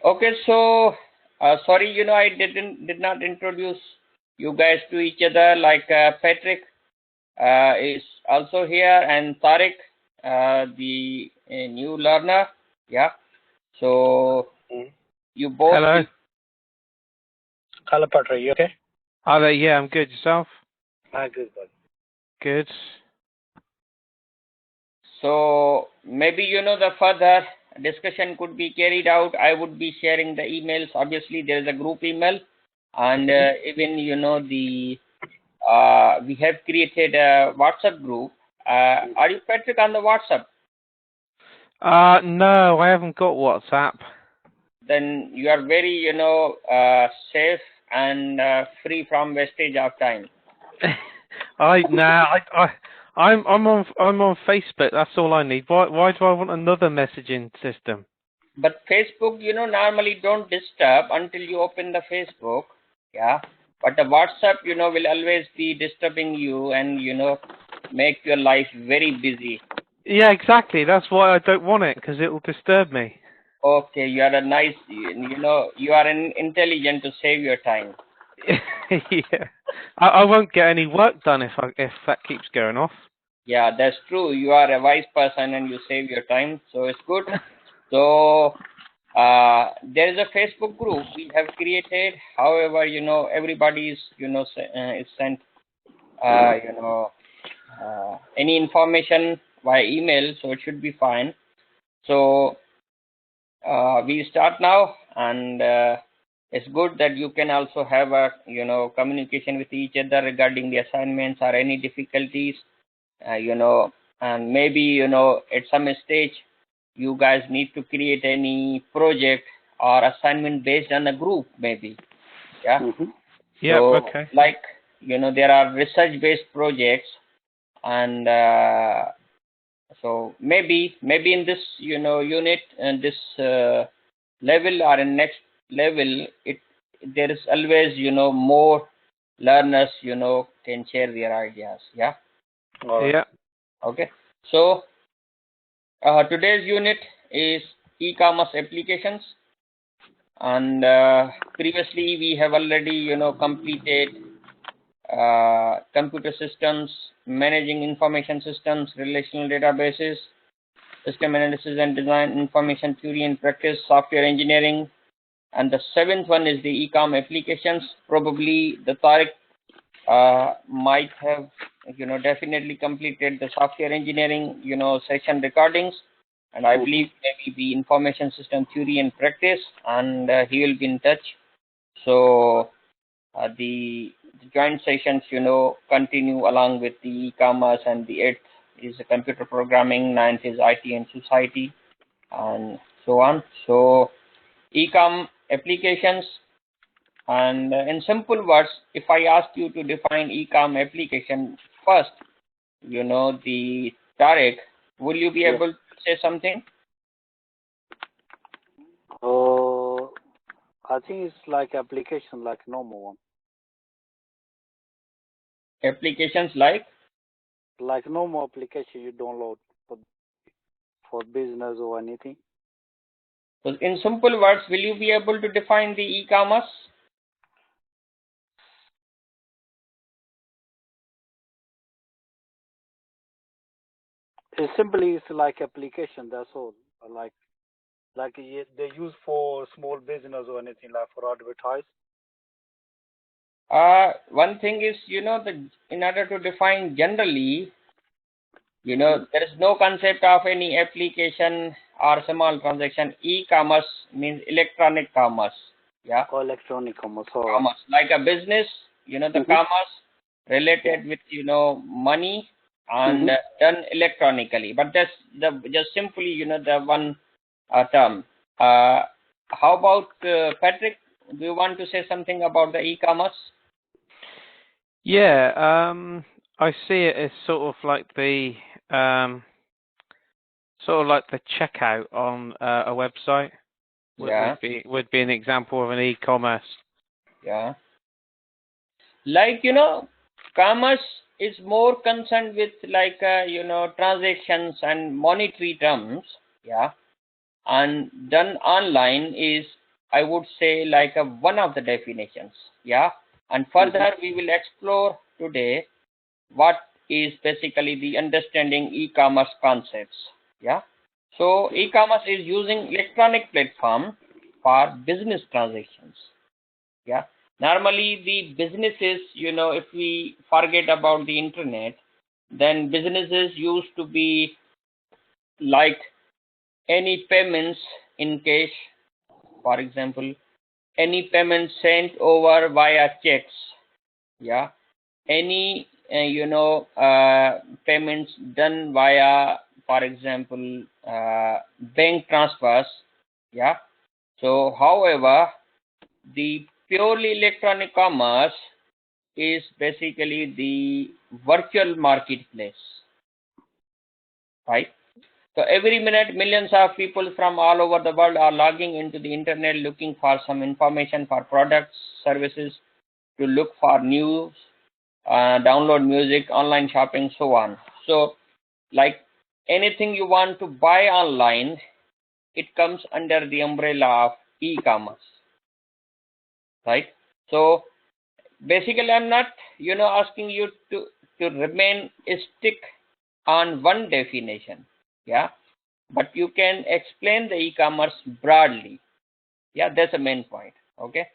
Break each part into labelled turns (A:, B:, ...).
A: Okay, so sorry, I did not introduce you guys to each other. Like Patrick is also here, and Tariq, the new learner. Yeah. So
B: Mm.
A: you both
C: Hello.
A: will.
B: Hello, Patrick. You okay?
C: Hi there. Yeah, I'm good. Yourself?
B: Good, bud.
C: Good.
A: So maybe the further discussion could be carried out. I would be sharing the emails. Obviously, there is a group email, and even the we have created a WhatsApp group. Are you, Patrick, on the WhatsApp?
C: No, I haven't got WhatsApp.
A: Then you are very safe and free from wastage of time.
C: I'm on Facebook. That's all I need. Why do I want another messaging system?
A: But Facebook, normally don't disturb until you open the Facebook. Yeah. But the WhatsApp, will always be disturbing you and, make your life very busy.
C: Yeah, exactly. That's why I don't want it, because it will disturb me.
A: Okay, you are a nice, you are intelligent to save your time.
C: Yeah. I won't get any work done if that keeps going off.
A: Yeah, that's true. You are a wise person and you save your time, so it's good. So there is a Facebook group we have created. However, everybody is, is sent, any information via email, so it should be fine. So we start now, and it's good that you can also have a communication with each other regarding the assignments or any difficulties, and maybe at some stage you guys need to create any project or assignment based on a group, maybe. Yeah.
C: Yeah.
A: So
C: Okay.
A: like there are research based projects, and so maybe in this unit and this level or in next level, there is always more learners can share their ideas. Yeah.
B: All right.
C: Yeah.
A: Okay. So today's unit is e-commerce applications, and previously we have already completed computer systems, managing information systems, relational databases, system analysis and design, information theory and practice, software engineering, and the seventh one is the e-com applications. Probably the Tariq might have definitely completed the software engineering session recordings, and I believe maybe the information system theory and practice, and he will be in touch. So the joint sessions continue along with the e-commerce, and the eighth is the computer programming, ninth is IT and society, and so on. So e-com applications, and in simple words, if I ask you to define e-com application first, the Tariq, will you be
B: Yeah.
A: able to say something?
B: I think it's like application, like normal one.
A: Applications like?
B: Like normal application you download for business or anything.
A: So in simple words, will you be able to define the e-commerce?
B: It simply is like application. That's all. Like they use for small business or anything, like for advertise.
A: One thing is, in order to define generally, there is no concept of any application or small transaction. E-commerce means electronic commerce. Yeah.
B: Or electronic commerce. All right.
A: Commerce, like a business, the commerce related with, money, and done electronically. But that's just simply, the one term. How about Patrick? Do you want to say something about the e-commerce?
C: Yeah. I see it as sort of like the checkout on a website.
A: Yeah.
C: Would be an example of an e-commerce.
A: Yeah. Like, commerce is more concerned with like, transactions and monetary terms. Yeah. And done online is I would say, like a one of the definitions. Yeah. And further, we will explore today what is basically the understanding e-commerce concepts. Yeah. So e-commerce is using electronic platform for business transactions. Yeah. Normally the businesses, if we forget about the internet, then businesses used to be like any payments in cash, for example, any payment sent over via checks. Yeah. Any payments done via, for example, bank transfers. Yeah. So however, the purely electronic commerce is basically the virtual marketplace, right? So every minute, millions of people from all over the world are logging into the internet looking for some information for products, services, to look for news, download music, online shopping, so on. So like anything you want to buy online, it comes under the umbrella of e-commerce, right? So basically, I'm not, asking you to remain stick on one definition. Yeah. But you can explain the e-commerce broadly. Yeah, that's the main point. Okay.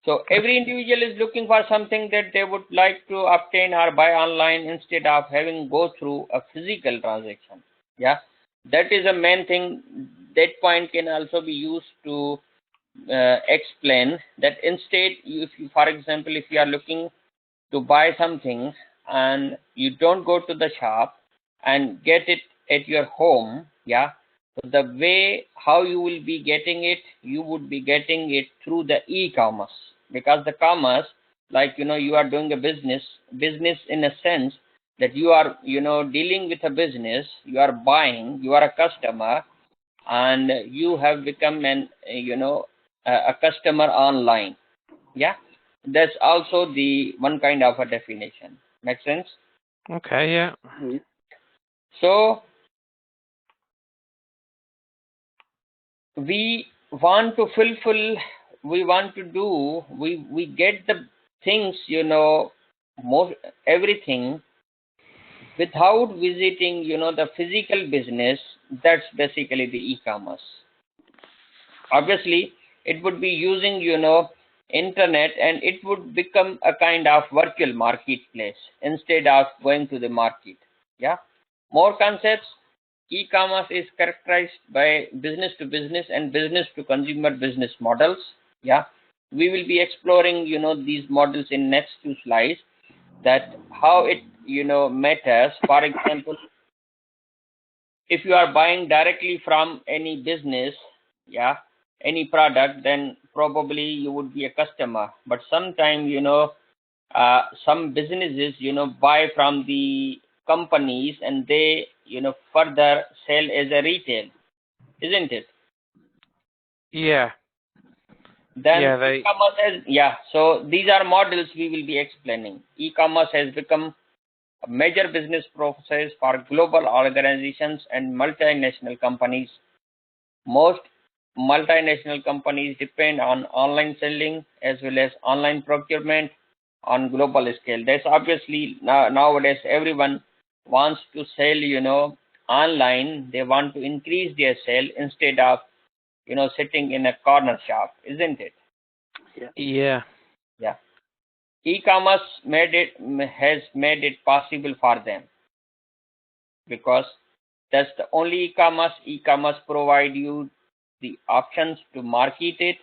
A: So every individual is looking for something that they would like to obtain or buy online instead of having go through a physical transaction. Yeah, that is a main thing. That point can also be used to explain that instead, if you, for example, if you are looking to buy something and you don't go to the shop and get it at your home. Yeah, so the way how you will be getting it, you would be getting it through the e-commerce, because the commerce, like, you are doing a business in a sense that you are, dealing with a business, you are buying, you are a customer, and you have become an, a customer online. Yeah, that's also the one kind of a definition. Make sense?
C: Okay, yeah.
A: So we want to fulfill, we want to do, we get the things, most everything without visiting, the physical business. That's basically the e-commerce. Obviously, it would be using, internet, and it would become a kind of virtual marketplace instead of going to the market. Yeah. More concepts. E-commerce is characterized by business to business and business to consumer business models. Yeah. We will be exploring, these models in next two slides, that how it, matters. For example, if you are buying directly from any business, yeah, any product, then probably you would be a customer. But sometimes, some businesses, buy from the companies, and they, further sell as a retail, isn't it?
C: Yeah.
A: Then
C: Yeah,
A: e-commerce has, yeah, so these are models we will be explaining. E-commerce has become a major business process for global organizations and multinational companies. Most multinational companies depend on online selling as well as online procurement on global scale. That's obviously nowadays everyone wants to sell, online. They want to increase their sale instead of, sitting in a corner shop, isn't it?
C: yeah.
A: Yeah. E-commerce has made it possible for them, because that's the only e-commerce. E-commerce provide you the options to market it,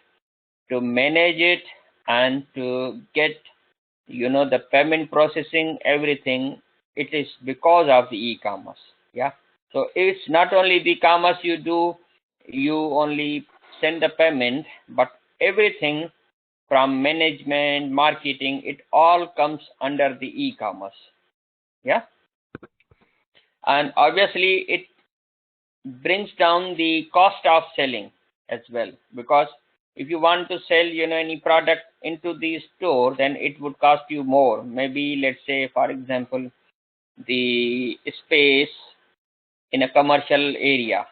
A: to manage it, and to get, the payment processing, everything. It is because of the e-commerce. Yeah. So it's not only the commerce you do, you only send the payment, but everything from management, marketing, it all comes under the e-commerce. Yeah. And obviously it brings down the cost of selling as well, because if you want to sell, any product into the store, then it would cost you more. Maybe, let's say, for example, the space in a commercial area.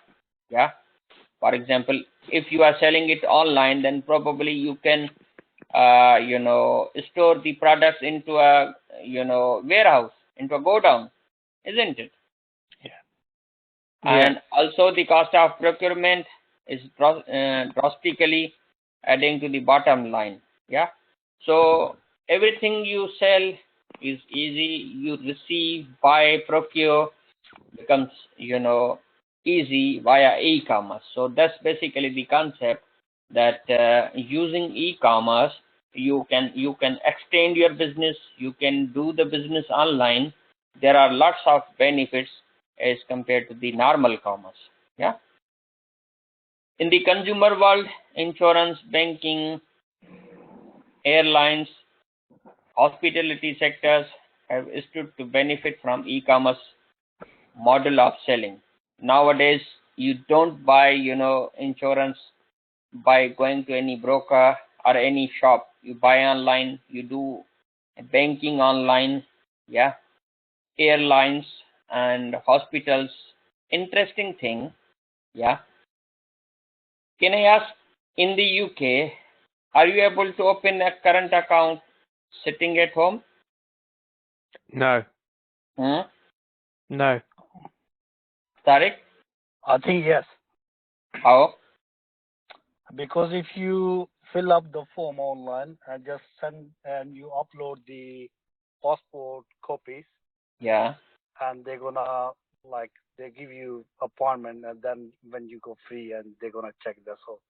A: Yeah. For example, if you are selling it online, then probably you can store the products into a warehouse, into a godown, isn't it?
C: Yeah.
A: And also the cost of procurement is drastically adding to the bottom line. Yeah. So everything you sell is easy. You receive, buy, procure becomes easy via e-commerce. So that's basically the concept, that using e-commerce you can extend your business, you can do the business online. There are lots of benefits as compared to the normal commerce. Yeah. In the consumer world, insurance, banking, airlines, hospitality sectors have stood to benefit from e-commerce model of selling. Nowadays, you don't buy, insurance by going to any broker or any shop. You buy online, you do banking online, yeah, airlines and hospitals. Interesting thing, yeah. Can I ask, in the UK, are you able to open a current account sitting at home?
C: No.
A: Hmm?
C: No.
A: Tariq,
B: I think yes,
A: how?
B: because if you fill up the form online and just send and you upload the passport copies,
A: Yeah.
B: and they're gonna like they give you appointment, and then when you go free, and they're gonna check. That's all.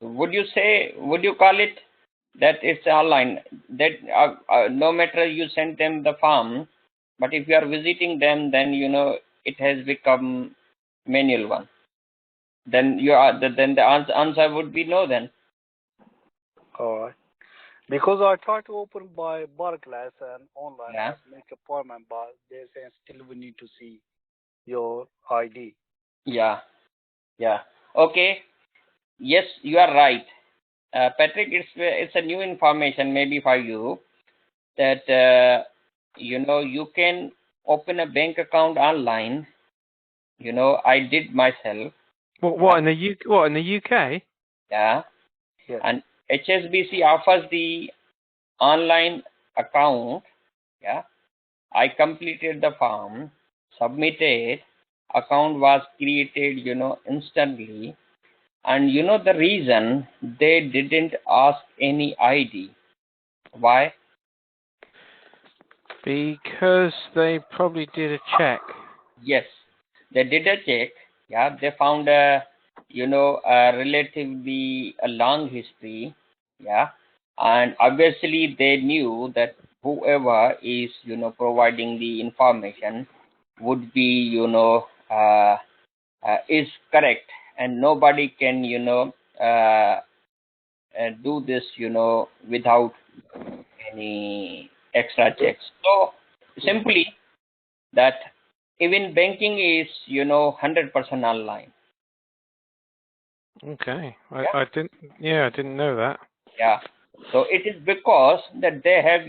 A: Would you call it that it's online? That no matter you send them the form, but if you are visiting them, then it has become manual one. Then the answer would be no. Then
B: All right. Because I tried to open by Barclays and online
A: yeah,
B: and make appointment, but they say still we need to see your ID.
A: yeah, yeah. Okay. Yes, you are right, Patrick. It's a new information maybe for you, that you can open a bank account online. I did myself.
C: What in the UK? What in the UK?
A: Yeah.
B: Yes.
A: And HSBC offers the online account. Yeah. I completed the form, submitted, account was created, instantly. And the reason, they didn't ask any ID. Why?
C: Because they probably did a check.
A: Yes, they did a check. Yeah, they found a relatively a long history. Yeah, and obviously they knew that whoever is providing the information would be is correct, and nobody can do this without any extra checks. So simply that even banking is 100% online.
C: Okay.
A: Yeah.
C: I didn't. Yeah, I didn't know that.
A: Yeah. So it is because that they have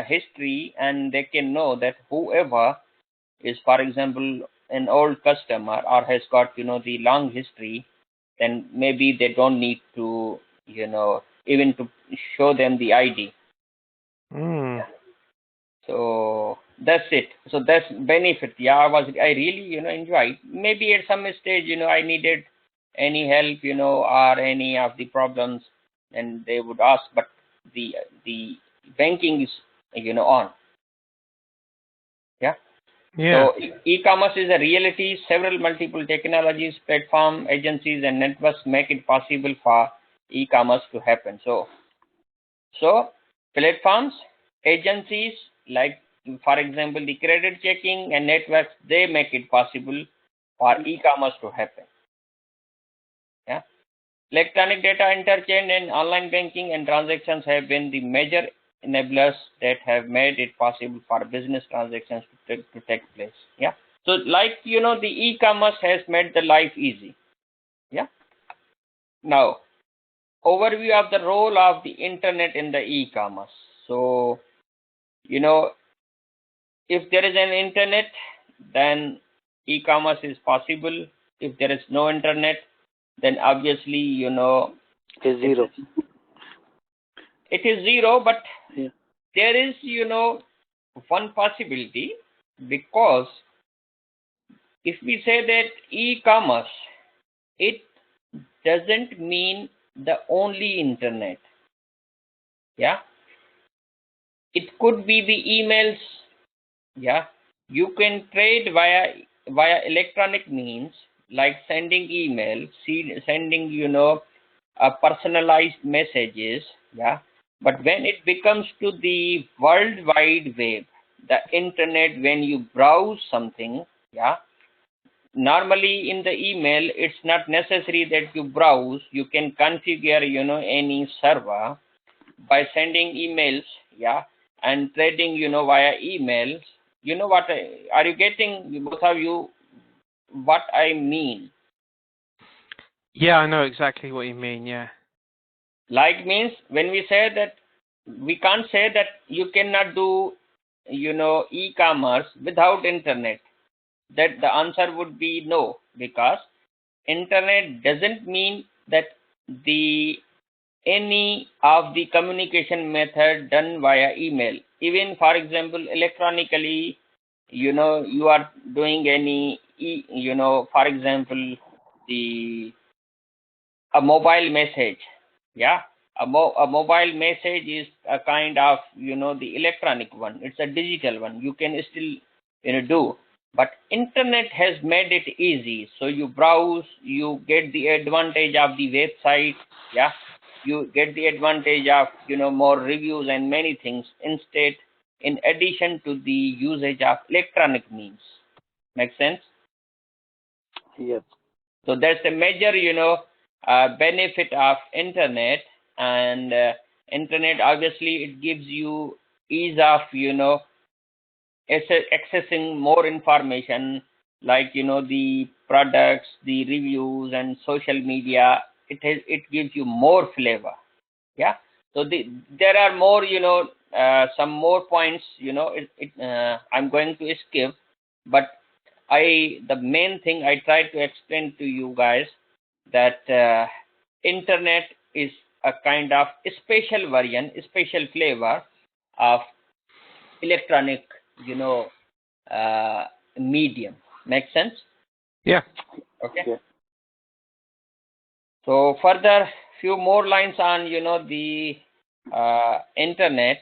A: history, and they can know that whoever is, for example, an old customer or has got the long history, then maybe they don't need to even to show them the ID.
C: Hmm.
A: So that's it. So that's benefit. Yeah, I really enjoyed. Maybe at some stage I needed any help or any of the problems, and they would ask. But the banking is on. Yeah.
C: Yeah.
A: So e-commerce is a reality. Several multiple technologies, platform, agencies, and networks make it possible for e-commerce to happen. So platforms, agencies, like for example the credit checking and networks, they make it possible for e-commerce to happen. Yeah. Electronic data interchange and online banking and transactions have been the major enablers that have made it possible for business transactions to take place. Yeah. So like the e-commerce has made the life easy. Yeah. Now overview of the role of the internet in the e-commerce. So if there is an internet, then e-commerce is possible. If there is no internet, then obviously,
B: Is zero.
A: It is zero, but
B: Yeah.
A: there is, one possibility, because if we say that e-commerce, it doesn't mean the only internet. Yeah. It could be the emails. Yeah. You can trade via electronic means, like sending email, sending, personalized messages. Yeah. But when it becomes to the World Wide Web, the internet, when you browse something, yeah, normally in the email, it's not necessary that you browse. You can configure, any server by sending emails, yeah, and trading, via emails. You know what? Are you getting, both of you, what I mean?
C: Yeah, I know exactly what you mean. Yeah.
A: Like means when we say that, we can't say that you cannot do, e-commerce without internet. That the answer would be no, because internet doesn't mean that the any of the communication method done via email. Even for example, electronically, you are doing any for example, the a mobile message. Yeah. A mobile message is a kind of, the electronic one. It's a digital one. You can still, do. But internet has made it easy. So you browse, you get the advantage of the website. Yeah. You get the advantage of, more reviews and many things instead, in addition to the usage of electronic means. Make sense?
B: Yes.
A: So that's a major, benefit of internet. And internet, obviously, it gives you ease of, accessing more information, like, the products, the reviews, and social media. It gives you more flavor. Yeah. So there are more, some more points, I'm going to skip, but the main thing I try to explain to you guys, that internet is a kind of special version, special flavor of electronic, medium. Make sense?
C: Yeah.
A: Okay.
B: Yeah.
A: So further, few more lines on, the internet.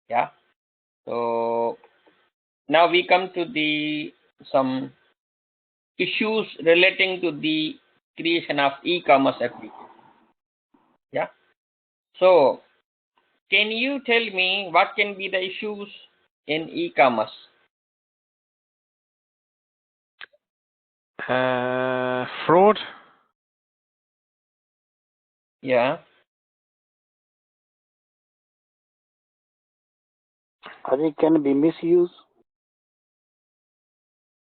A: Yeah. So now we come to the some issues relating to the creation of e-commerce application. Yeah. So can you tell me what can be the issues in e-commerce?
C: Fraud.
A: Yeah.
B: I think can be misuse,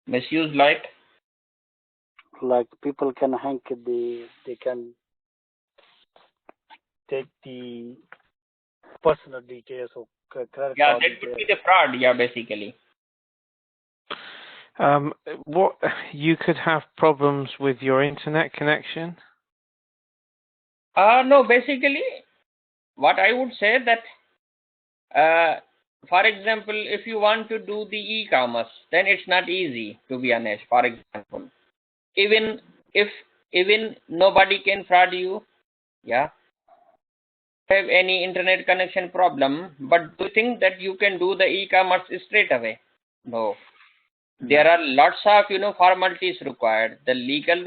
A: Misuse, like?
B: like people can hack they can take the personal details or credit
A: Yeah,
B: card
A: that would be
B: details.
A: the fraud. Yeah, basically.
C: What you could have problems with your internet connection.
A: No, basically, what I would say that, for example, if you want to do the e-commerce, then it's not easy, to be honest. For example, even if nobody can fraud you, yeah, have any internet connection problem, but do you think that you can do the e-commerce straight away? No. There are lots of, formalities required, the legal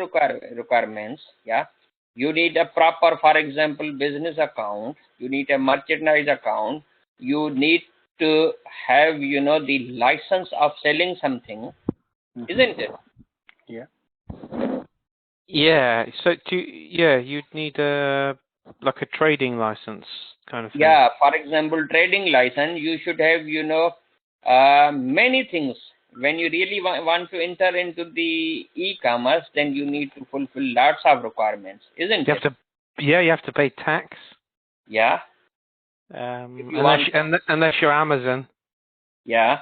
A: requirements. Yeah. You need a proper, for example, business account. You need a merchandise account. You need to have, the license of selling something, isn't it?
B: Yeah.
C: Yeah. So you'd need like a trading license kind of thing.
A: Yeah. For example, trading license, you should have, many things. When you really want to enter into the e-commerce, then you need to fulfill lots of requirements, isn't
C: You
A: it?
C: have to. Yeah, you have to pay tax.
A: Yeah. If you
C: Unless
A: want,
C: unless you're Amazon.
A: yeah,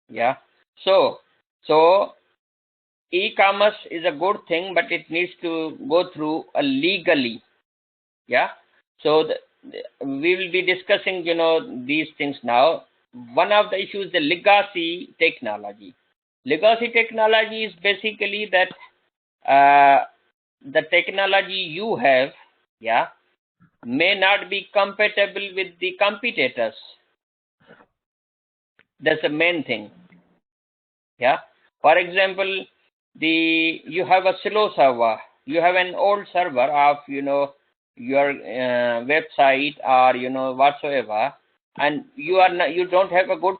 A: yeah. So e-commerce is a good thing, but it needs to go through a legally. Yeah. So we will be discussing, these things now. One of the issues, the legacy technology. Legacy technology is basically that the technology you have, yeah, may not be compatible with the competitors. That's the main thing. Yeah. For example, you have a slow server. You have an old server of your website or whatsoever, and you don't have a good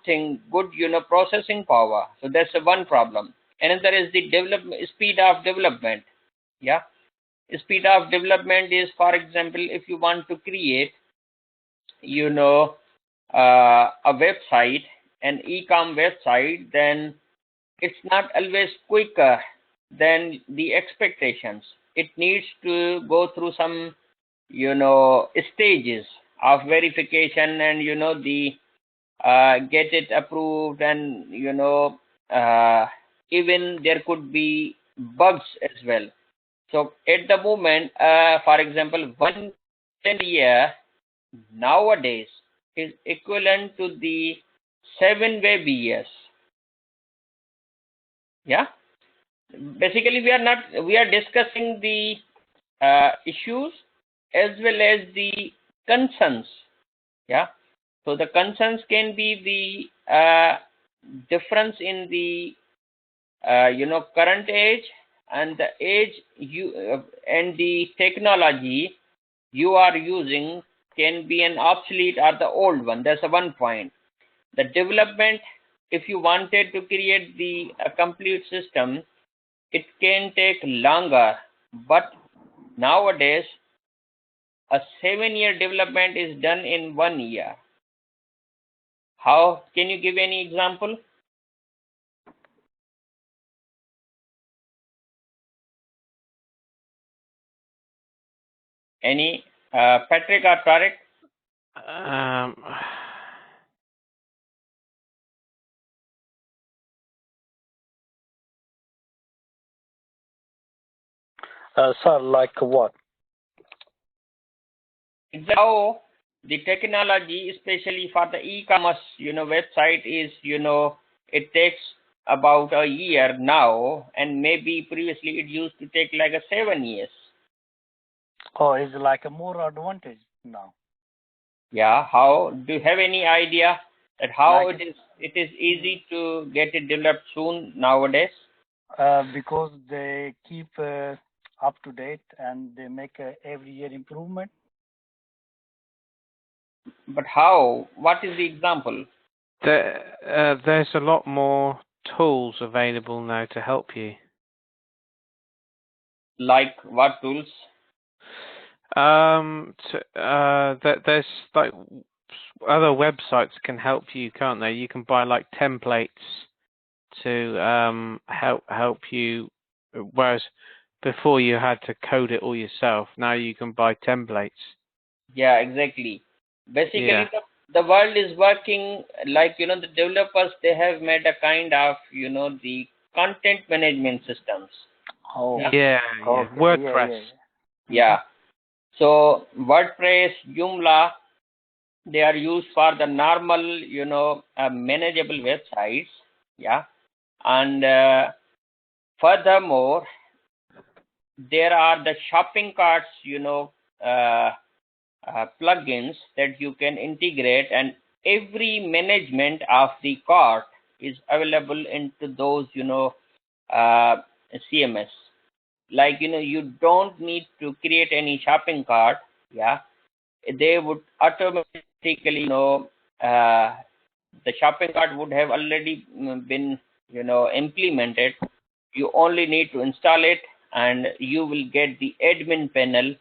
A: processing power. So that's one problem. Another is the speed of development. Yeah. Speed of development is, for example, if you want to create a website, an e-com website, then it's not always quicker than the expectations. It needs to go through some stages of verification, and the get it approved, and even there could be bugs as well. So at the moment, for example, 1 year nowadays is equivalent to the 7 web years. Yeah. Basically, we are discussing the issues as well as the concerns. Yeah. So the concerns can be the difference in the current age, and the age and the technology you are using can be an obsolete or the old one. That's one point. The development, if you wanted to create a complete system, it can take longer, but nowadays a 7-year development is done in 1 year. How can you give any example? Any Patrick or Tariq?
B: Sir, like what?
A: How the technology, especially for the e-commerce, website is, it takes about a year now, and maybe previously it used to take like 7 years.
B: Oh, it's like a more advantage now.
A: Yeah. How do you have any idea that how
B: Like
A: it is easy to get it developed soon nowadays?
B: because they keep up to date and they make every year improvement.
A: But how? What is the example?
C: There's a lot more tools available now to help you.
A: Like what tools?
C: There's like other websites can help you, can't they? You can buy like templates to help you, whereas before you had to code it all yourself. Now you can buy templates.
A: Yeah, exactly. Basically,
C: Yeah.
A: the world is working like, the developers, they have made a kind of, the content management systems.
B: Oh,
C: Yeah.
B: okay.
C: WordPress.
A: Yeah. So WordPress, Joomla, they are used for the normal, manageable websites. Yeah. And furthermore, there are the shopping carts, plugins that you can integrate, and every management of the cart is available into those CMS. Like, you don't need to create any shopping cart. Yeah. They would automatically, the shopping cart would have already been implemented. You only need to install it, and you will get the admin panel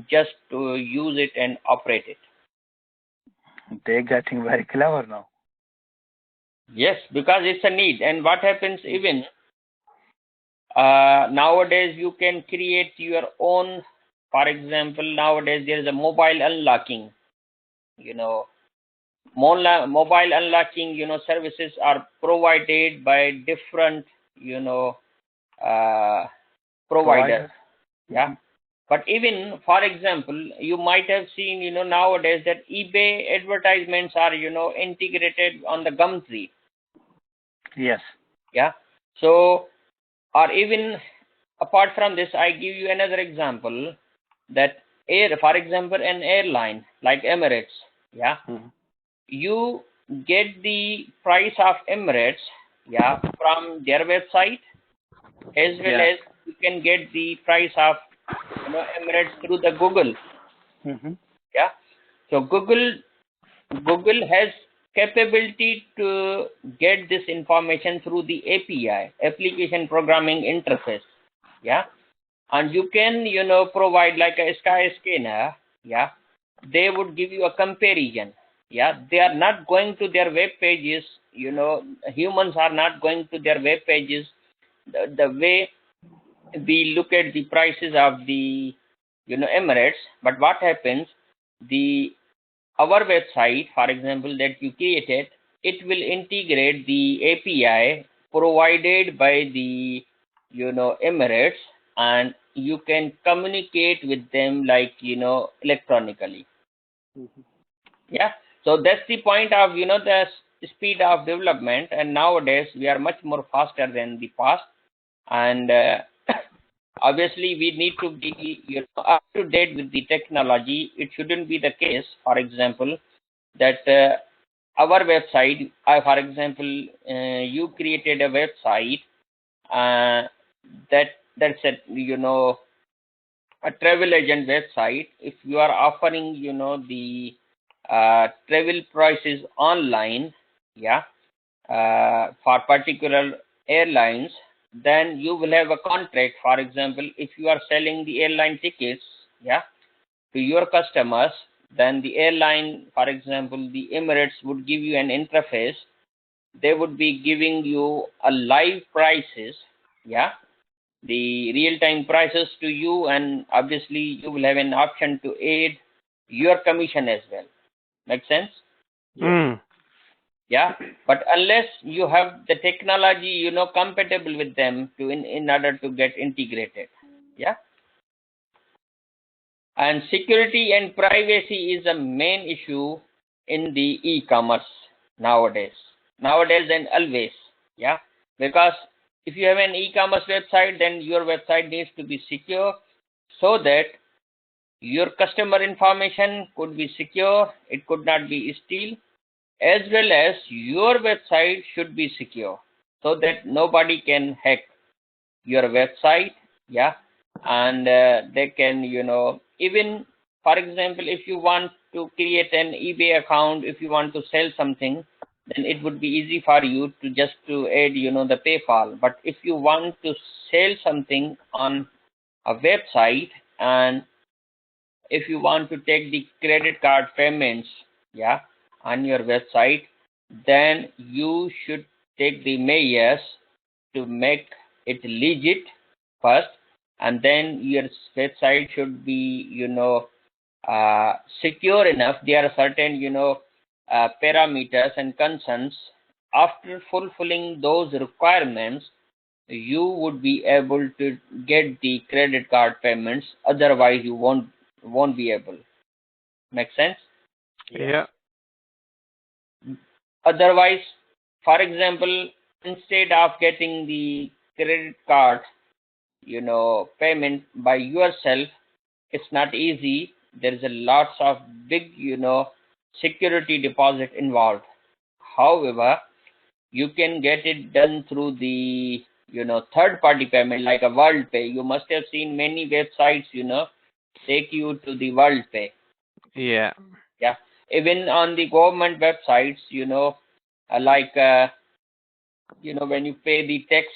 A: just to use it and operate it.
B: They're getting very clever now.
A: Yes, because it's a need. And what happens, even nowadays you can create your own. For example, nowadays there is a mobile unlocking. Mobile unlocking services are provided by different provider. Yeah. But even, for example, you might have seen, nowadays that eBay advertisements are, integrated on the Gumtree.
B: Yes.
A: Yeah. So, or even apart from this, I give you another example that for example, an airline like Emirates. Yeah. You get the price of Emirates, yeah, from their website, as well as you can get the price of Emirates through the Google. Yeah. So Google has capability to get this information through the API, application programming interface. Yeah. And you can provide like a sky scanner. Yeah. They would give you a comparison. Yeah. They are not going to their web pages. Humans are not going to their web pages the way we look at the prices of the Emirates. But what happens, the our website, for example, that you created, it will integrate the API provided by the Emirates, and you can communicate with them like electronically. Yeah. So that's the point of the speed of development, and nowadays we are much more faster than the past. And obviously we need to be up to date with the technology. It shouldn't be the case, for example, that our website, for example, you created a website that's a travel agent website. If you are offering the travel prices online, yeah, for particular airlines, then you will have a contract. For example, if you are selling the airline tickets, yeah, to your customers, then the airline, for example, the Emirates would give you an interface. They would be giving you a live prices, yeah, the real-time prices to you, and obviously you will have an option to add your commission as well. Make sense? Yeah. But unless you have the technology compatible with them to in order to get integrated. Yeah. And security and privacy is a main issue in the e-commerce nowadays and always. Yeah. Because if you have an e-commerce website, then your website needs to be secure, so that your customer information could be secure, it could not be stolen, as well as your website should be secure, so that nobody can hack your website. Yeah. And they can even, for example, if you want to create an eBay account, if you want to sell something, then it would be easy for you to just to add the PayPal. But if you want to sell something on a website, and if you want to take the credit card payments, yeah, on your website, then you should take the measures to make it legit first, and then your website should be secure enough. There are certain parameters and concerns. After fulfilling those requirements, you would be able to get the credit card payments. Otherwise you won't be able. Make sense?
C: Yeah.
A: Otherwise, for example, instead of getting the credit card payment by yourself, it's not easy. There is a lots of big security deposit involved. However, you can get it done through the third party payment, like a WorldPay. You must have seen many websites take you to the WorldPay.
C: Yeah.
A: Yeah. Even on the government websites, like when you pay the tax,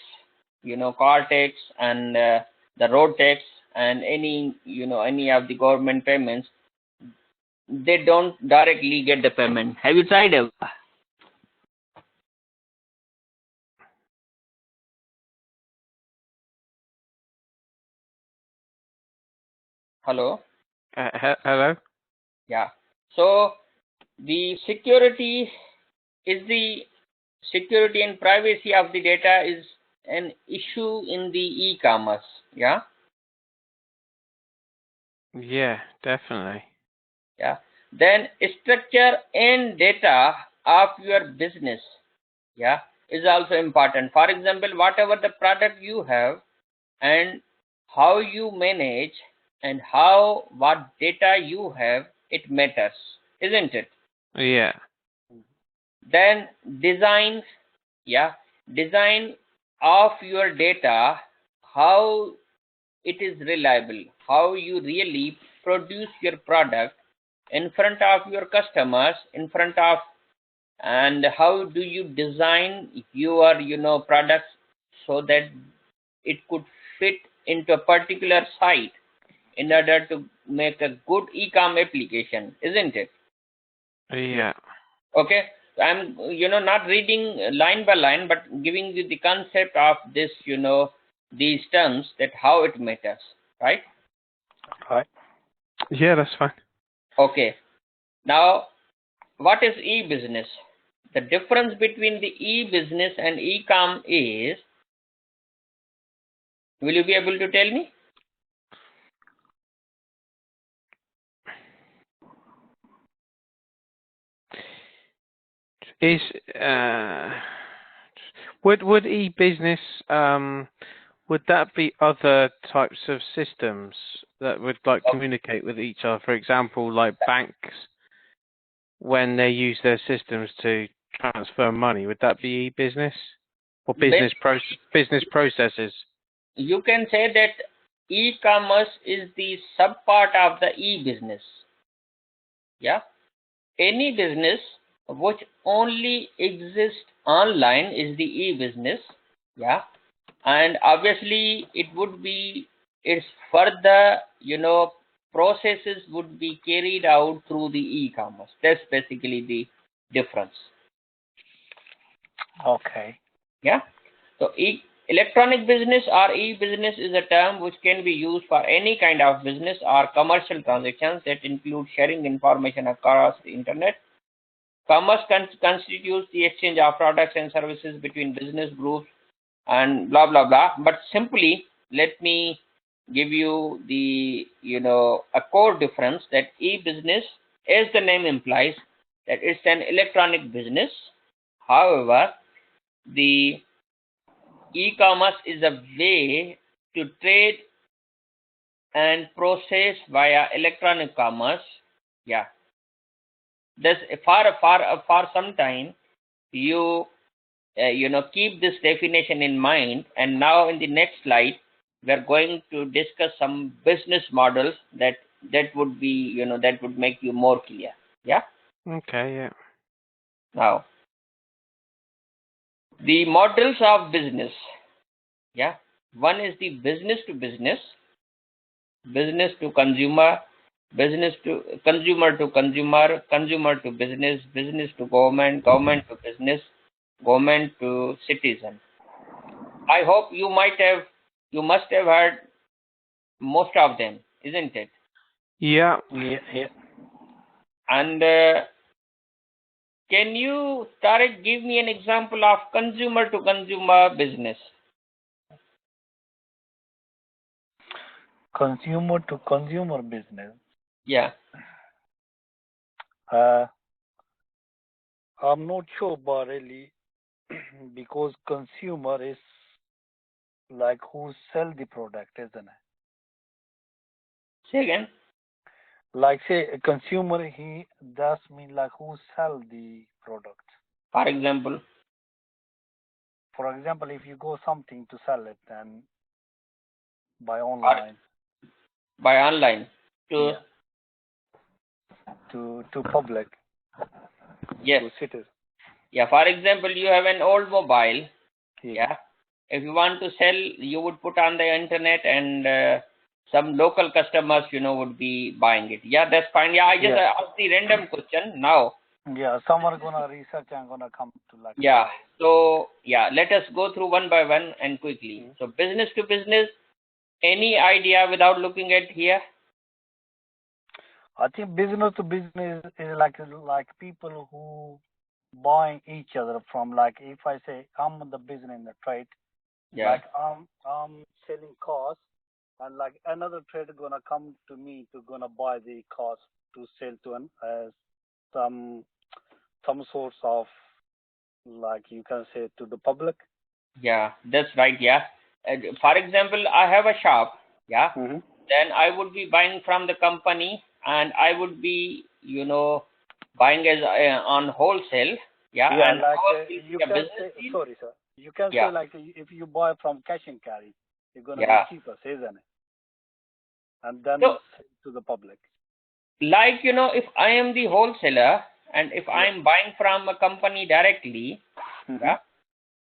A: car tax and the road tax and any of the government payments, they don't directly get the payment. Have you tried it? Hello?
C: Hello?
A: Yeah. So the security and privacy of the data is an issue in the e-commerce. Yeah.
C: Yeah, definitely.
A: Yeah. Then structure and data of your business, yeah, is also important. For example, whatever the product you have and how you manage and what data you have, it matters, isn't it?
C: Yeah.
A: Then design, yeah, design of your data, how it is reliable, how you really produce your product in front of your customers, in front of, and how do you design your products so that it could fit into a particular site in order to make a good e-com application, isn't it?
C: Yeah.
A: Okay, so I'm not reading line by line, but giving you the concept of this, these terms, that how it matters, right?
B: Right.
C: Yeah, that's fine.
A: Okay, now what is e-business? The difference between the e-business and e-com is, will you be able to tell me?
C: Is would e-business would that be other types of systems that would like communicate with each other? For example, like banks when they use their systems to transfer money, would that be e-business or business processes?
A: You can say that e-commerce is the sub part of the e-business. Yeah, any business which only exists online is the e-business. Yeah, and obviously it would be its further processes would be carried out through the e-commerce. That's basically the difference.
B: Okay.
A: Yeah, so electronic business or e-business is a term which can be used for any kind of business or commercial transactions that include sharing information across the internet. Commerce constitutes the exchange of products and services between business groups and blah blah blah. But simply, let me give you the a core difference, that e-business, as the name implies, that it's an electronic business. However, the e-commerce is a way to trade and process via electronic commerce. Yeah, this for some time you keep this definition in mind, and now in the next slide we are going to discuss some business models that would be that would make you more clear. Yeah.
C: Okay, yeah.
A: Now, the models of business. Yeah, one is the business to business, business to consumer, business to consumer to consumer, consumer to business, business to government, government to business, government to citizen. I hope you must have heard most of them, isn't it?
C: Yeah.
B: Yeah.
A: And can you, Tariq, give me an example of consumer to consumer business?
B: Consumer to consumer business.
A: Yeah.
B: I'm not sure, but really, because consumer is like who sell the product, isn't it?
A: Say again.
B: Like say a consumer, that's mean like who sell the product.
A: For example.
B: For example, if you go something to sell it, then by online.
A: By online to.
B: Yeah. To public.
A: Yes.
B: To cities.
A: Yeah. For example, you have an old mobile.
B: Yeah.
A: If you want to sell, you would put on the internet, and some local customers, would be buying it. Yeah, that's fine. Yeah, I just asked the random question now.
B: Yeah, some are gonna research and gonna come to like.
A: Yeah. So yeah, let us go through one by one and quickly. So business to business. Any idea without looking at here?
B: I think business to business is like people who buying each other from, like if I say I'm the business in the trade,
A: Yeah.
B: Like I'm selling cars, and like another trader gonna come to me to gonna buy the cars to sell to an some some source of, like you can say, to the public.
A: Yeah, that's right. Yeah. For example, I have a shop. Yeah.
B: Mm-hmm.
A: Then I would be buying from the company, and I would be, buying as on wholesale. Yeah.
B: Yeah,
A: And
B: like
A: our will
B: you
A: be a
B: can
A: business
B: say,
A: deal.
B: sorry, sir. You can say
A: Yeah.
B: like if you buy from cash and carry, you're gonna be
A: Yeah.
B: cheaper, isn't it? And then
A: So,
B: sell to the public.
A: like, if I am the wholesaler and if I
B: Yes.
A: am buying from a company directly,
B: Mm-hmm.
A: yeah,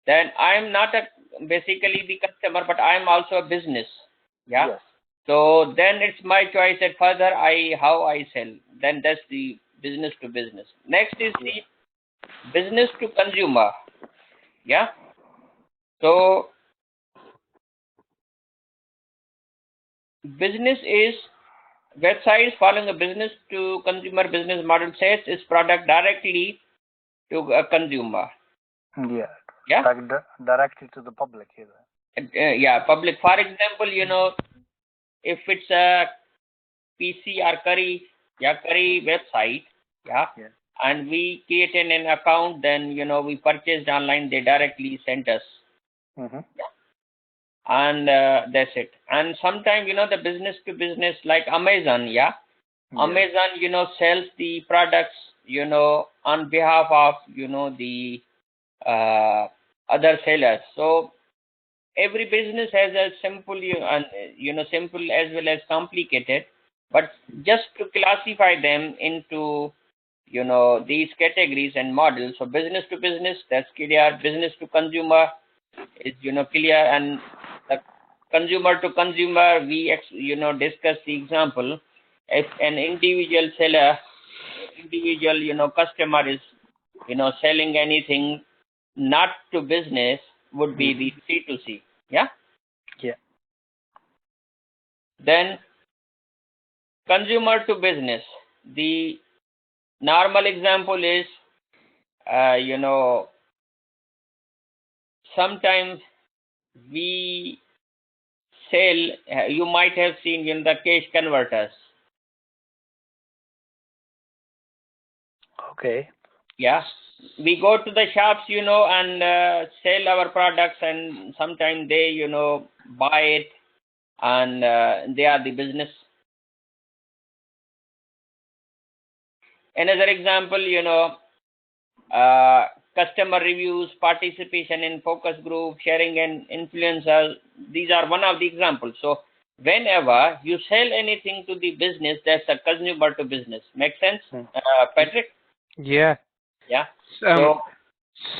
A: then I am not basically the customer, but I am also a business. Yeah.
B: Yes.
A: So then it's my choice that further how I sell. Then that's the business to business. Next is
B: Yeah.
A: the business to consumer. Yeah. So business is websites following a business to consumer business model sales its product directly to a consumer.
B: Yeah.
A: Yeah.
B: Like directly to the public, isn't it?
A: Yeah. Public. For example, if it's a PC or curry website, yeah,
B: Yeah.
A: and we created an account, then we purchased online. They directly sent us,
B: Mm-hmm.
A: and that's it. And sometimes the business to business like Amazon, yeah,
B: Yeah.
A: Amazon sells the products on behalf of the other sellers. So every business has a simple and simple as well as complicated, but just to classify them into these categories and models. So business to business, that's clear. Business to consumer is clear, and the consumer to consumer, we discuss the example. If an individual seller, individual customer is selling anything not to business, would be
B: Mm-hmm.
A: the C2C. Yeah.
B: Yeah.
A: Then consumer to business, the normal example is you know sometimes we sell, you might have seen in the cash converters.
B: Okay.
A: Yeah, we go to the shops and sell our products, and sometimes they buy it, and they are the business. Another example, uh, customer reviews, participation in focus group, sharing and influencers. These are one of the examples. So whenever you sell anything to the business, that's a consumer to business. Make sense,
B: Mm.
A: Patrick?
C: Yeah.
A: Yeah.
C: Um,
A: So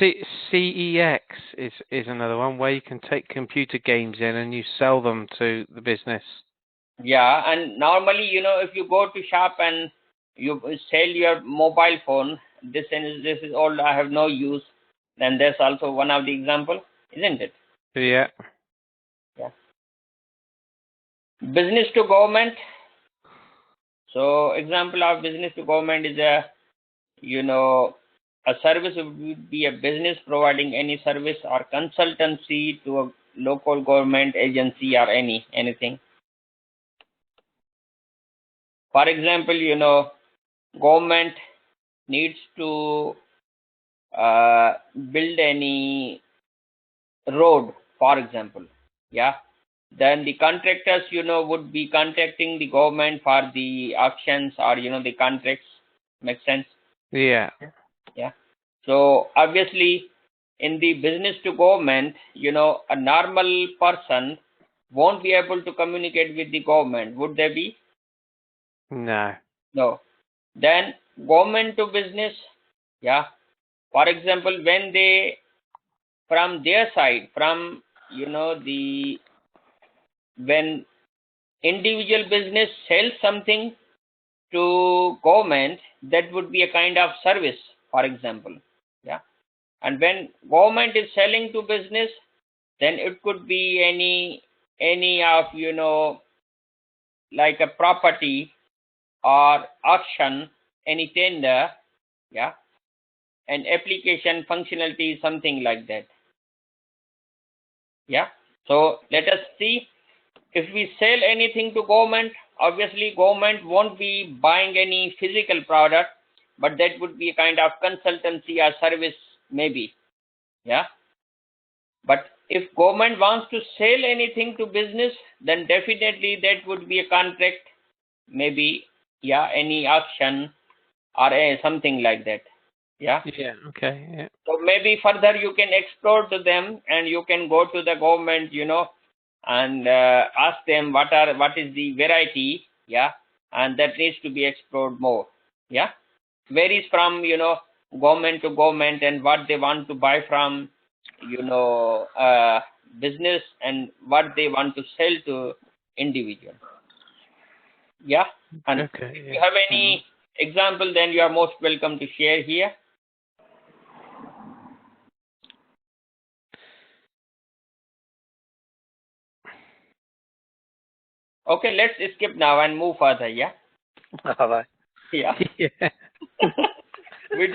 C: CEX is another one where you can take computer games in and you sell them to the business.
A: yeah, and normally if you go to shop and you sell your mobile phone, this is all I have no use. Then that's also one of the example, isn't it?
C: Yeah.
A: Yeah. Business to government. So example of business to government is a service would be a business providing any service or consultancy to a local government agency or anything. For example, government needs to build any road, for example. Yeah. Then the contractors, would be contacting the government for the auctions or the contracts. Make sense?
C: Yeah.
A: Yeah. So obviously, in the business to government, a normal person won't be able to communicate with the government. Would they be?
C: No.
A: No. Then government to business, yeah. For example, when they from their side, from the when individual business sells something to government, that would be a kind of service, for example. Yeah. And when government is selling to business, then it could be any of like a property or auction, any tender, yeah, an application functionality, something like that. Yeah. So let us see, if we sell anything to government, obviously government won't be buying any physical product, but that would be a kind of consultancy or service maybe. Yeah. But if government wants to sell anything to business, then definitely that would be a contract, maybe, yeah, any auction or something like that. Yeah.
C: Yeah. Okay. Yeah.
A: So maybe further you can explore to them, and you can go to the government, and ask them what is the variety, yeah, and that needs to be explored more. Yeah, varies from government to government, and what they want to buy from business, and what they want to sell to individual. Yeah, and
C: Okay.
A: if you
C: Yeah.
A: have any example, then you are most welcome to share here. Okay, let's skip now and move further. Yeah.
B: All right.
A: Yeah.
C: Yeah.
A: We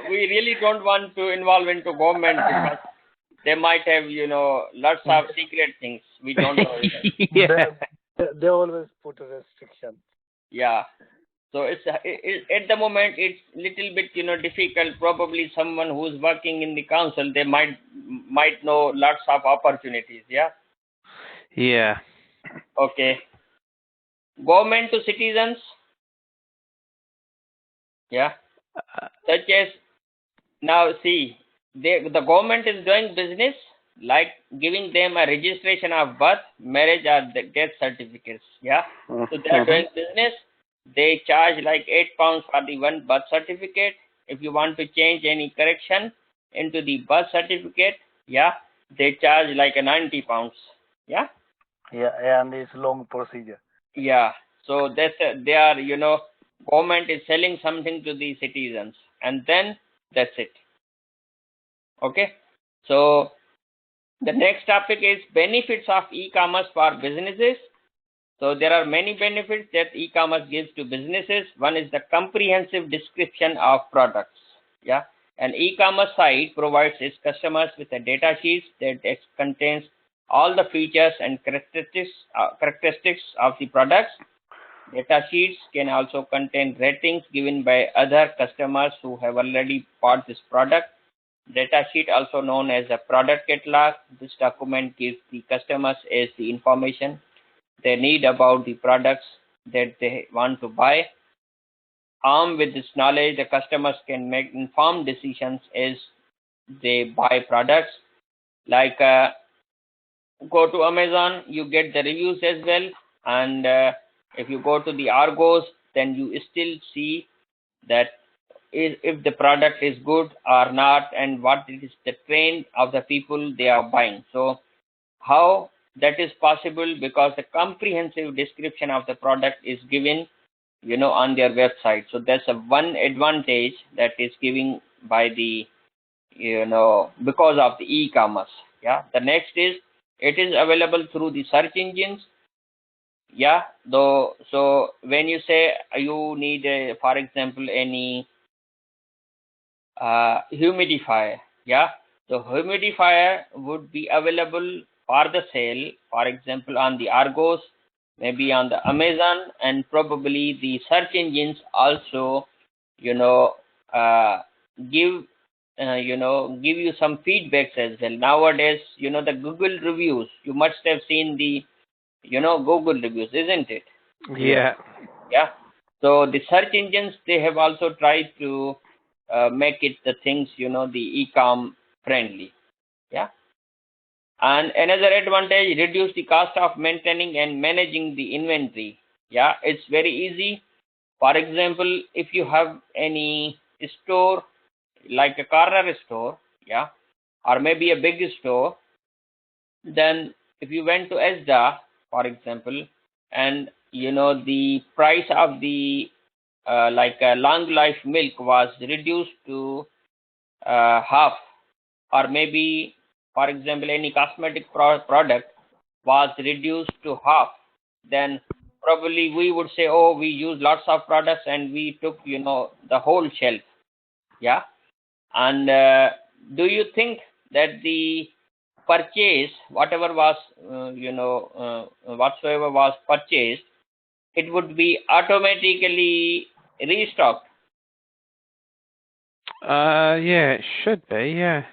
A: really don't want to involve into government, because they might have lots of secret things we don't know.
C: Yeah.
B: They always put a restriction.
A: Yeah. So it's at the moment it's little bit difficult. Probably someone who's working in the council, they might know lots of opportunities. Yeah.
C: Yeah.
A: Okay. Government to citizens. Yeah. Such as, now see, the government is doing business like giving them a registration of birth, marriage, or the death certificates. Yeah. So they are doing business. They charge like £8 for the one birth certificate. If you want to change any correction into the birth certificate, yeah, they charge like a £90. Yeah.
B: Yeah, and it's long procedure.
A: Yeah. So that's they are government is selling something to the citizens, and then that's it. Okay. So the next topic is benefits of e-commerce for businesses. So there are many benefits that e-commerce gives to businesses. One is the comprehensive description of products. Yeah. An e-commerce site provides its customers with a data sheet that contains all the features and characteristics of the products. Data sheets can also contain ratings given by other customers who have already bought this product. Data sheet, also known as a product catalog. This document gives the customers as the information they need about the products that they want to buy. Armed with this knowledge, the customers can make informed decisions as they buy products. Like go to Amazon, you get the reviews as well, and if you go to the Argos, then you still see that if the product is good or not, and what is the trend of the people they are buying. So how that is possible? Because the comprehensive description of the product is given on their website. So that's a one advantage that is given by the because of the e-commerce. Yeah. The next is, it is available through the search engines. Yeah. Though, so when you say you need for example any humidifier, yeah, the humidifier would be available for the sale, for example on the Argos, maybe on the Amazon, and probably the search engines also uh, give give you some feedbacks as well. Nowadays, the Google reviews, you must have seen the Google reviews, isn't it?
C: Yeah.
A: Yeah. So the search engines, they have also tried to make it the things, the e-com friendly. Yeah. And another advantage, reduce the cost of maintaining and managing the inventory. Yeah, it's very easy. For example, if you have any store, like a corner store, yeah, or maybe a big store, then if you went to ESDA, for example, and the price of the like a long life milk was reduced to half, or maybe for example any cosmetic product was reduced to half, then probably we would say, oh, we use lots of products and we took the whole shelf. Yeah. And do you think that the purchase whatever was, whatsoever was purchased, it would be automatically restocked.
C: Yeah, it should be. Yeah.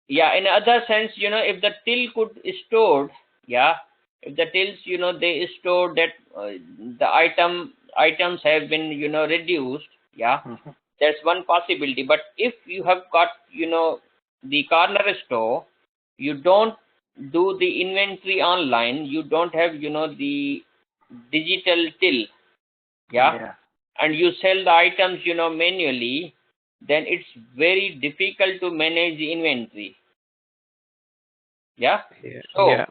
A: Yeah, in other sense, if the till could stored, yeah, if the tills, they stored that the items have been, reduced, yeah, that's one possibility. But if you have got, the corner store, you don't do the inventory online, you don't have, the digital till, yeah, and you sell the items, manually, then it's very difficult to manage the inventory. Yeah.
C: Yeah.
A: So
C: Yeah.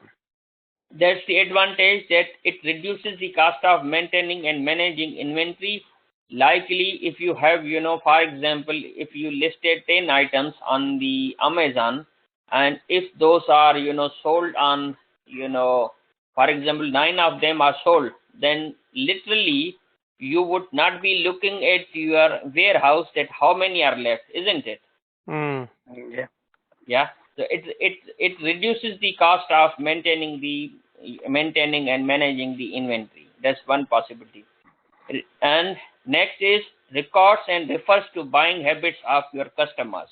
A: that's the advantage, that it reduces the cost of maintaining and managing inventory. Likely, if you have, for example, if you listed 10 items on the Amazon, and if those are, sold on, for example, 9 of them are sold, then literally you would not be looking at your warehouse that how many are left, isn't it?
C: Mm.
A: Yeah. So it reduces the cost of maintaining and managing the inventory. That's one possibility. And next is records and refers to buying habits of your customers.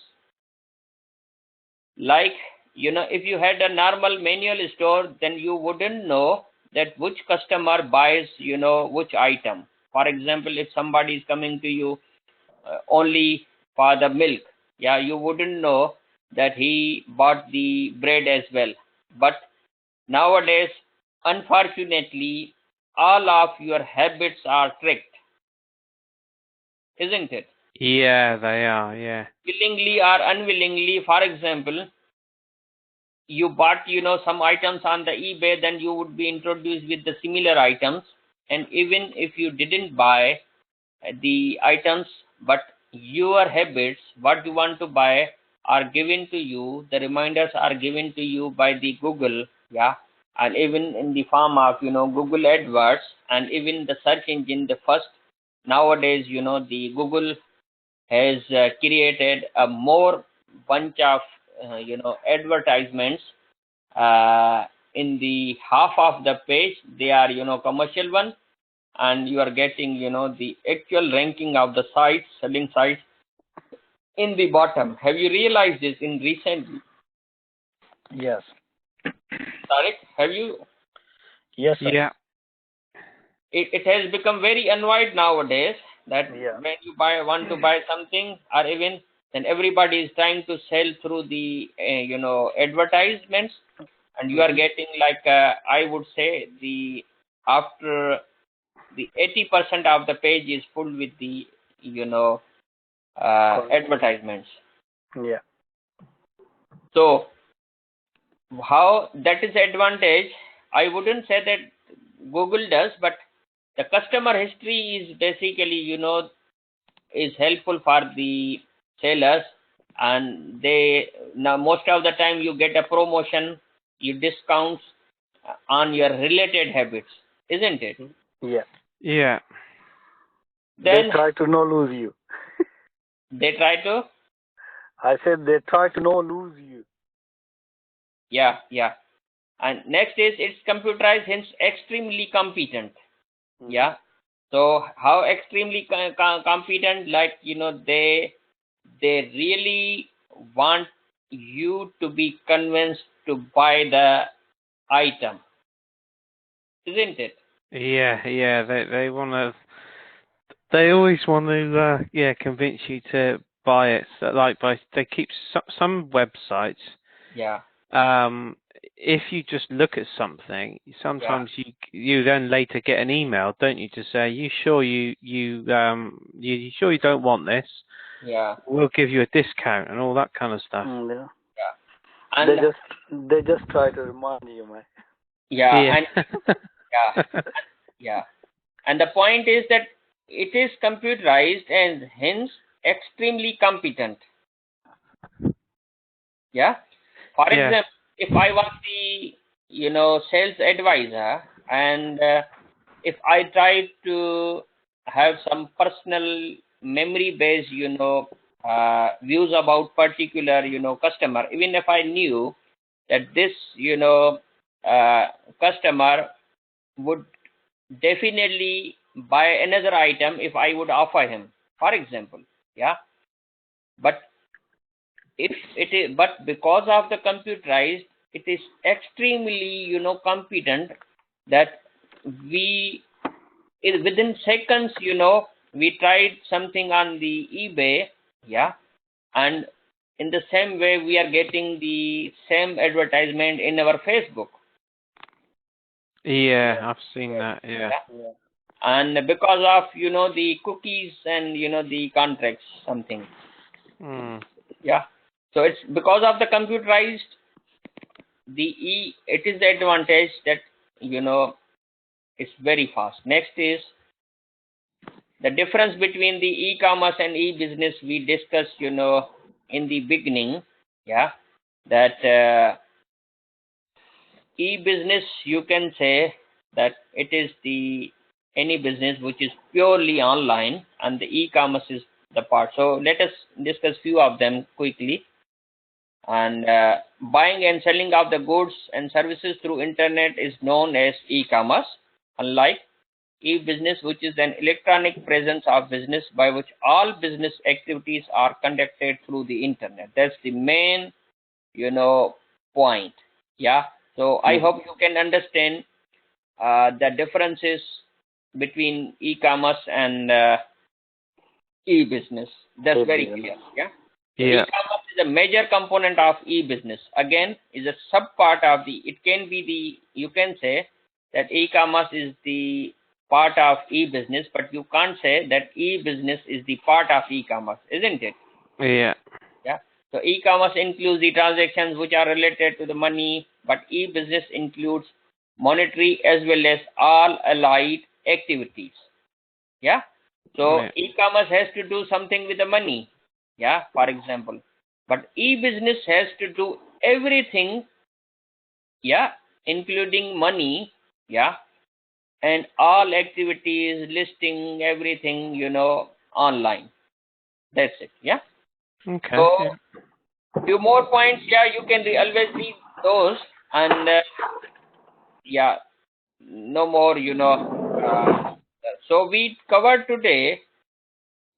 A: Like, if you had a normal manual store, then you wouldn't know that which customer buys, which item. For example, if somebody is coming to you only for the milk, yeah, you wouldn't know that he bought the bread as well. But nowadays, unfortunately, all of your habits are tricked, isn't it?
C: Yeah, they are. Yeah.
A: Willingly or unwillingly. For example, you bought, some items on the eBay, then you would be introduced with the similar items. And even if you didn't buy the items, but your habits, what you want to buy, are given to you, the reminders are given to you by the Google, yeah, and even in the form of, Google AdWords, and even the search engine, the first, nowadays, the Google has created a more bunch of, advertisements in the half of the page, they are, commercial one, and you are getting, the actual ranking of the sites, selling sites in the bottom. Have you realized this in recently?
B: Yes.
A: Tariq, have you?
B: Yes, sir.
C: Yeah.
A: It has become very annoyed nowadays that
B: Yeah.
A: when you want to buy something, or even then everybody is trying to sell through the, advertisements, and you are getting like, I would say, after the 80% of the page is full with the, advertisements.
B: Yeah.
A: So how that is advantage, I wouldn't say that Google does, but the customer history is basically, is helpful for the sellers, and they now most of the time you get a promotion, you discounts on your related habits, isn't it?
B: Yeah.
C: Yeah.
A: Then
B: They try to no lose you.
A: they try to,
B: I said they try to no lose you.
A: yeah. And next is it's computerized, hence extremely competent. Yeah. So how extremely competent? Like, they really want you to be convinced to buy the item, isn't it?
C: Yeah. Yeah. They want to. They always want to. Yeah, convince you to buy it. So, like they keep some websites.
A: Yeah.
C: If you just look at something, sometimes you then later get an email, don't you, to say, you sure you sure you don't want this?
A: Yeah.
C: We'll give you a discount and all that kind of stuff.
B: Yeah.
A: And
B: They just try to remind you, man.
A: yeah. And yeah. And the point is that it is computerized and hence extremely competent. Yeah. For
C: Yeah.
A: example, if I was the, sales advisor, and if I try to have some personal memory based, views about particular, customer, even if I knew that this, customer would definitely buy another item if I would offer him, for example. Yeah. But if it is, but because of the computerized, it is extremely, competent that we, within seconds, we tried something on the eBay, yeah, and in the same way we are getting the same advertisement in our Facebook.
C: Yeah, I've seen that. Yeah.
B: Yeah.
A: And because of, the cookies and, the contracts, something. Yeah. So it's because of the computerized, it is the advantage that, it's very fast. Next is the difference between the e-commerce and e-business. We discussed, in the beginning, yeah, that e-business, you can say that it is any business which is purely online, and the e-commerce is the part. So let us discuss few of them quickly. And buying and selling of the goods and services through internet is known as e-commerce, unlike e-business, which is an electronic presence of business by which all business activities are conducted through the internet. That's the main, point. Yeah. So I hope you can understand the differences between e-commerce and e-business. That's very clear. Yeah. So
C: Yeah.
A: e-commerce is a major component of e-business. Again, is a sub part of the. It can be you can say that e-commerce is the part of e-business, but you can't say that e-business is the part of e-commerce, isn't it?
C: Yeah.
A: Yeah. So e-commerce includes the transactions which are related to the money, but e-business includes monetary as well as all allied activities. Yeah. So
C: Yeah.
A: e-commerce has to do something with the money. Yeah, for example. But e-business has to do everything, yeah, including money, yeah, and all activities, listing, everything, online. That's it. Yeah.
C: Okay.
A: So
C: Yeah.
A: few more points, yeah, you can always read those, and yeah, no more, so we covered today,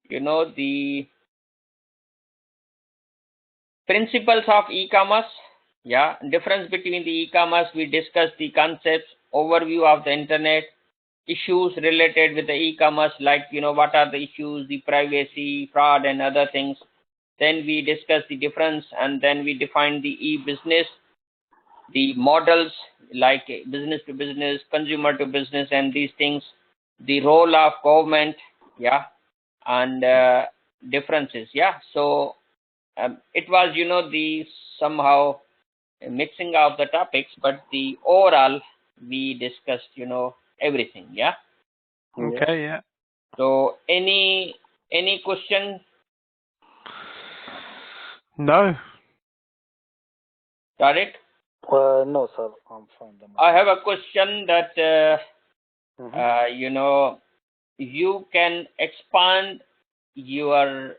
A: the principles of e-commerce, yeah, difference between the e-commerce. We discussed the concepts, overview of the internet, issues related with the e-commerce, like, what are the issues, the privacy, fraud, and other things. Then we discussed the difference, and then we defined the e-business, the models like business to business, consumer to business, and these things, the role of government, yeah, and differences, yeah. So it was, the somehow mixing of the topics, but the overall we discussed, everything, yeah.
C: Okay. Yeah.
A: So any question,
C: No.
A: Tariq?
B: No, sir. I'm fine.
A: I have a question that
B: Mhm.
A: you can expand your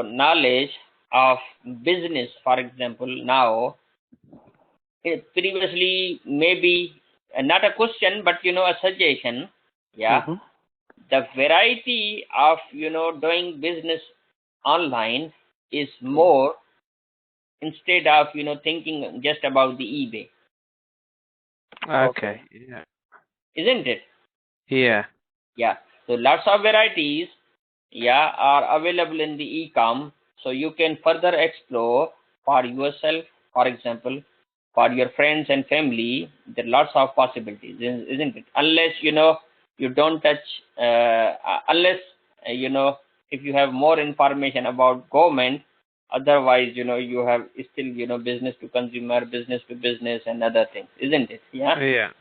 A: knowledge of business. For example, now previously, maybe not a question, but a suggestion. Yeah,
B: Mhm.
A: the variety of doing business online is more, instead of thinking just about the eBay,
C: Okay. Yeah.
A: isn't it?
C: Yeah.
A: Yeah. So lots of varieties, yeah, are available in the e-com. So you can further explore for yourself, for example, for your friends and family. There are lots of possibilities, isn't it? Unless you don't touch, unless if you have more information about government. Otherwise, you have still business to consumer, business to business, and other things, isn't it? Yeah.
C: Yeah.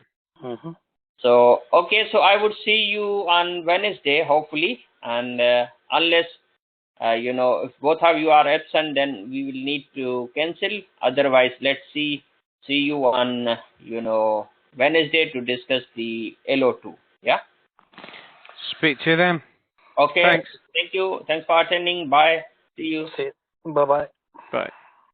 B: Mhm.
A: So, okay, so I would see you on Wednesday, hopefully. And unless, if both of you are absent, then we will need to cancel. Otherwise, let's see you on, Wednesday to discuss the LO2. Yeah?
C: Speak to you then.
A: Okay.
C: Thanks.
A: Thank you. Thanks for attending. Bye. See you.
B: See. Bye bye.
C: Bye.